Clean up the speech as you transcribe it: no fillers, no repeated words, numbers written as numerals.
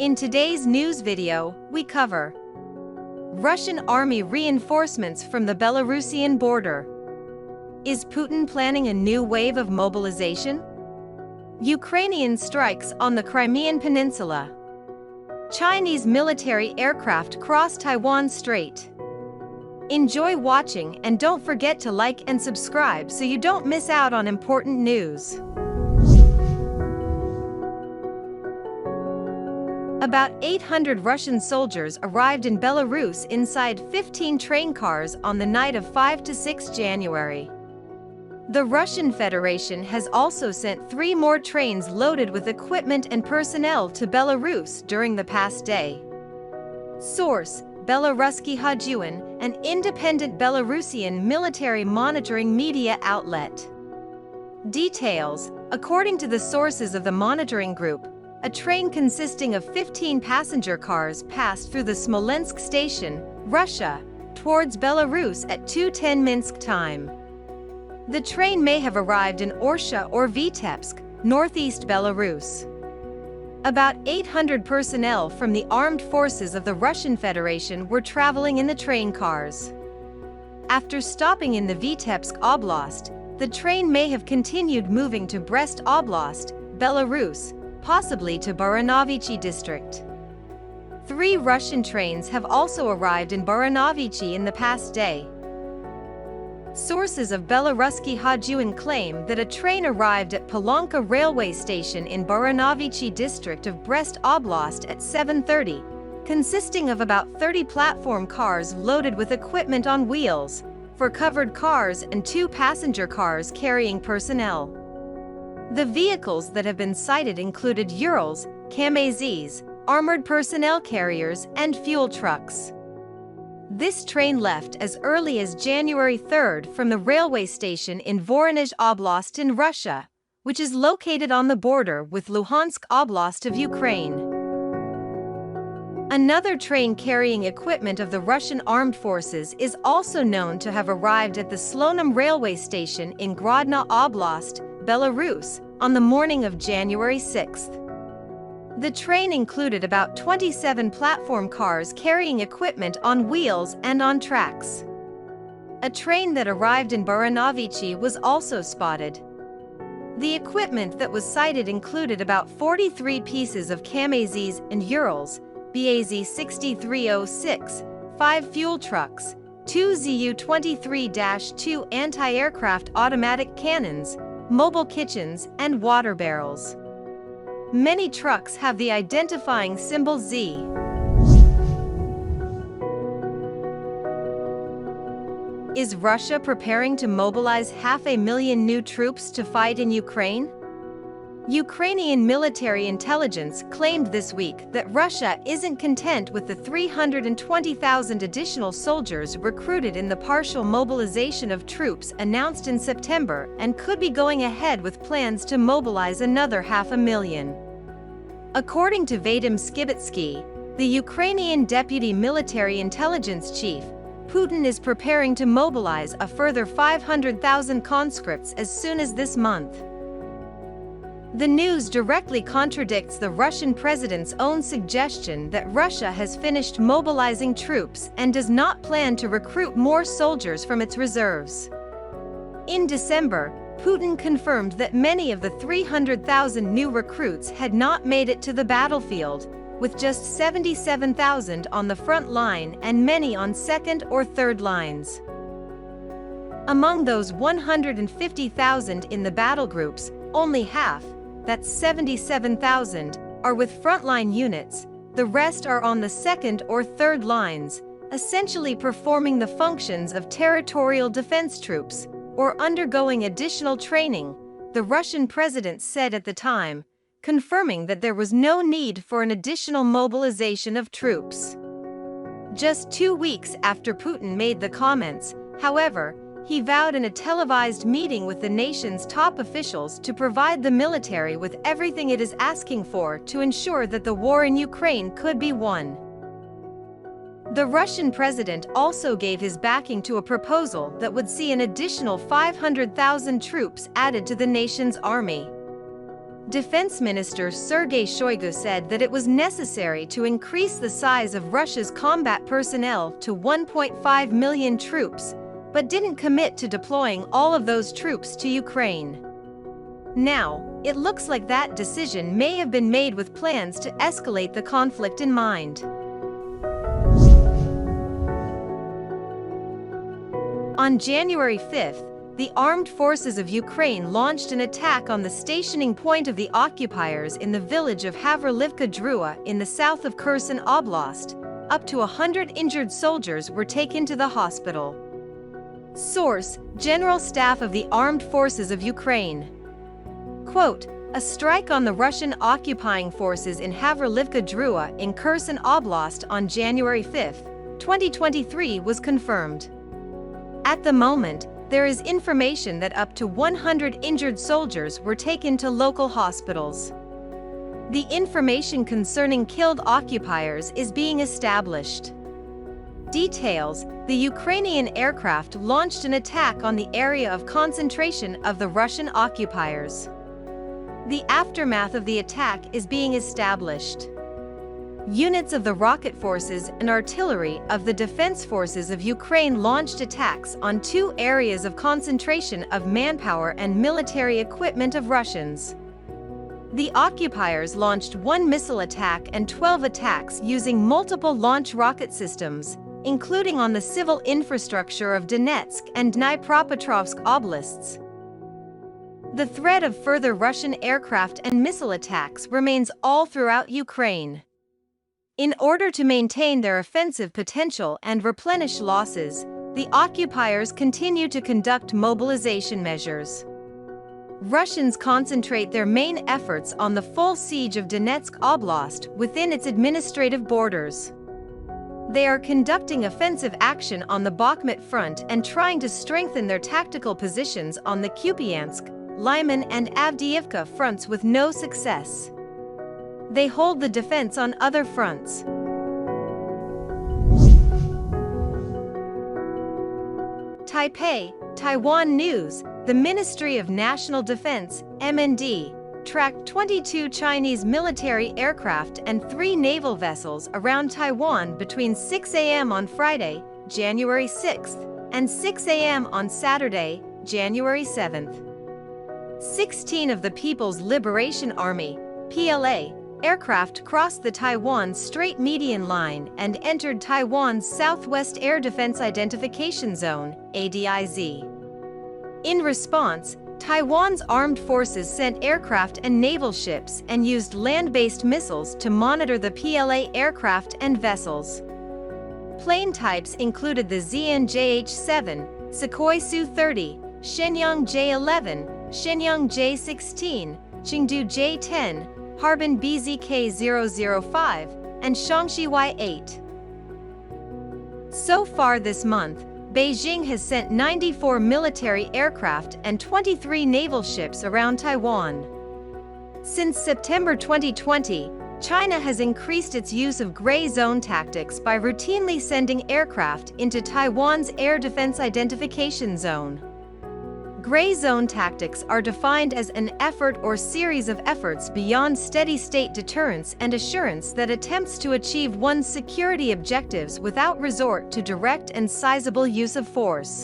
In today's news video, we cover Russian army reinforcements from the Belarusian border. Is Putin planning a new wave of mobilization? Ukrainian strikes on the Crimean Peninsula. Chinese military aircraft cross Taiwan Strait. Enjoy watching and don't forget to like and subscribe so you don't miss out on important news. About 800 Russian soldiers arrived in Belarus inside 15 train cars on the night of 5 to 6 January. The Russian Federation has also sent 3 more trains loaded with equipment and personnel to Belarus during the past day. Source: Belaruski Hajuin, an independent Belarusian military monitoring media outlet. Details: according to the sources of the monitoring group, a train consisting of 15 passenger cars passed through the Smolensk station, Russia, towards Belarus at 2:10 Minsk time. The train may have arrived in Orsha or Vitebsk, northeast Belarus. About 800 personnel from the armed forces of the Russian Federation were traveling in the train cars. After stopping in the Vitebsk Oblast, the train may have continued moving to Brest Oblast, Belarus, possibly to Baranovichi district. 3 Russian trains have also arrived in Baranovichi in the past day. Sources of Belaruski Hajuin claim that a train arrived at Polonka railway station in Baranovichi district of Brest Oblast at 7:30, consisting of about 30 platform cars loaded with equipment on wheels, 4 covered cars and 2 passenger cars carrying personnel. The vehicles that have been cited included Urals, Kamazes, armored personnel carriers, and fuel trucks. This train left as early as January 3rd from the railway station in Voronezh Oblast in Russia, which is located on the border with Luhansk Oblast of Ukraine. Another train carrying equipment of the Russian armed forces is also known to have arrived at the Slonim railway station in Grodno Oblast, Belarus, on the morning of January 6th. The train included about 27 platform cars carrying equipment on wheels and on tracks. A train that arrived in Baranovichi was also spotted. The equipment that was cited included about 43 pieces of Kamazes and Urals, BAZ 6306, 5 fuel trucks, 2 Zu-23-2 anti-aircraft automatic cannons, mobile kitchens, and water barrels. Many trucks have the identifying symbol Z. Is Russia preparing to mobilize 500,000 new troops to fight in Ukraine? Ukrainian military intelligence claimed this week that Russia isn't content with the 320,000 additional soldiers recruited in the partial mobilization of troops announced in September and could be going ahead with plans to mobilize another 500,000. According to Vadim Skibitsky, the Ukrainian deputy military intelligence chief, Putin is preparing to mobilize a further 500,000 conscripts as soon as this month. The news directly contradicts the Russian president's own suggestion that Russia has finished mobilizing troops and does not plan to recruit more soldiers from its reserves. In December, Putin confirmed that many of the 300,000 new recruits had not made it to the battlefield, with just 77,000 on the front line and many on second or third lines. Among those 150,000 in the battle groups, only half, that's 77,000, are with frontline units. The rest are on the second or third lines, essentially performing the functions of territorial defense troops, or undergoing additional training, the Russian president said at the time, confirming that there was no need for an additional mobilization of troops. Just 2 weeks after Putin made the comments, however, he vowed in a televised meeting with the nation's top officials to provide the military with everything it is asking for to ensure that the war in Ukraine could be won. The Russian president also gave his backing to a proposal that would see an additional 500,000 troops added to the nation's army. Defense Minister Sergei Shoigu said that it was necessary to increase the size of Russia's combat personnel to 1.5 million troops, but didn't commit to deploying all of those troops to Ukraine. Now, it looks like that decision may have been made with plans to escalate the conflict in mind. On January 5th, the armed forces of Ukraine launched an attack on the stationing point of the occupiers in the village of Havrylivka Drua in the south of Kherson Oblast. Up to 100 injured soldiers were taken to the hospital. Source: General Staff of the Armed Forces of Ukraine. Quote, "A strike on the Russian occupying forces in Havrylivka Drua in Kherson Oblast on January 5, 2023 was confirmed. At the moment, there is information that up to 100 injured soldiers were taken to local hospitals. The information concerning killed occupiers is being established." Details: the Ukrainian aircraft launched an attack on the area of concentration of the Russian occupiers. The aftermath of the attack is being established. Units of the rocket forces and artillery of the defense forces of Ukraine launched attacks on 2 areas of concentration of manpower and military equipment of Russians. The occupiers launched 1 missile attack and 12 attacks using multiple launch rocket systems, including on the civil infrastructure of Donetsk and Dnipropetrovsk oblasts. The threat of further Russian aircraft and missile attacks remains all throughout Ukraine. In order to maintain their offensive potential and replenish losses, the occupiers continue to conduct mobilization measures. Russians concentrate their main efforts on the full siege of Donetsk Oblast within its administrative borders. They are conducting offensive action on the Bakhmut front and trying to strengthen their tactical positions on the Kupiansk, Lyman and Avdiivka fronts with no success. They hold the defense on other fronts. Taipei, Taiwan News. The Ministry of National Defense, MND, tracked 22 Chinese military aircraft and 3 naval vessels around Taiwan between 6 a.m. on Friday, January 6th, and 6 a.m. on Saturday, January 7th. 16 of the People's Liberation Army, PLA, aircraft crossed the Taiwan Strait Median Line and entered Taiwan's Southwest Air Defense Identification Zone, ADIZ. In response, Taiwan's armed forces sent aircraft and naval ships and used land-based missiles to monitor the PLA aircraft and vessels. Plane types included the Xi'an JH-7, Sukhoi Su-30, Shenyang J-11, Shenyang J-16, Chengdu J-10, Harbin BZK-005, and Shaanxi Y-8. So far this month, Beijing has sent 94 military aircraft and 23 naval ships around Taiwan. Since September 2020, China has increased its use of gray zone tactics by routinely sending aircraft into Taiwan's Air Defense Identification Zone. Gray zone tactics are defined as an effort or series of efforts beyond steady-state deterrence and assurance that attempts to achieve one's security objectives without resort to direct and sizable use of force.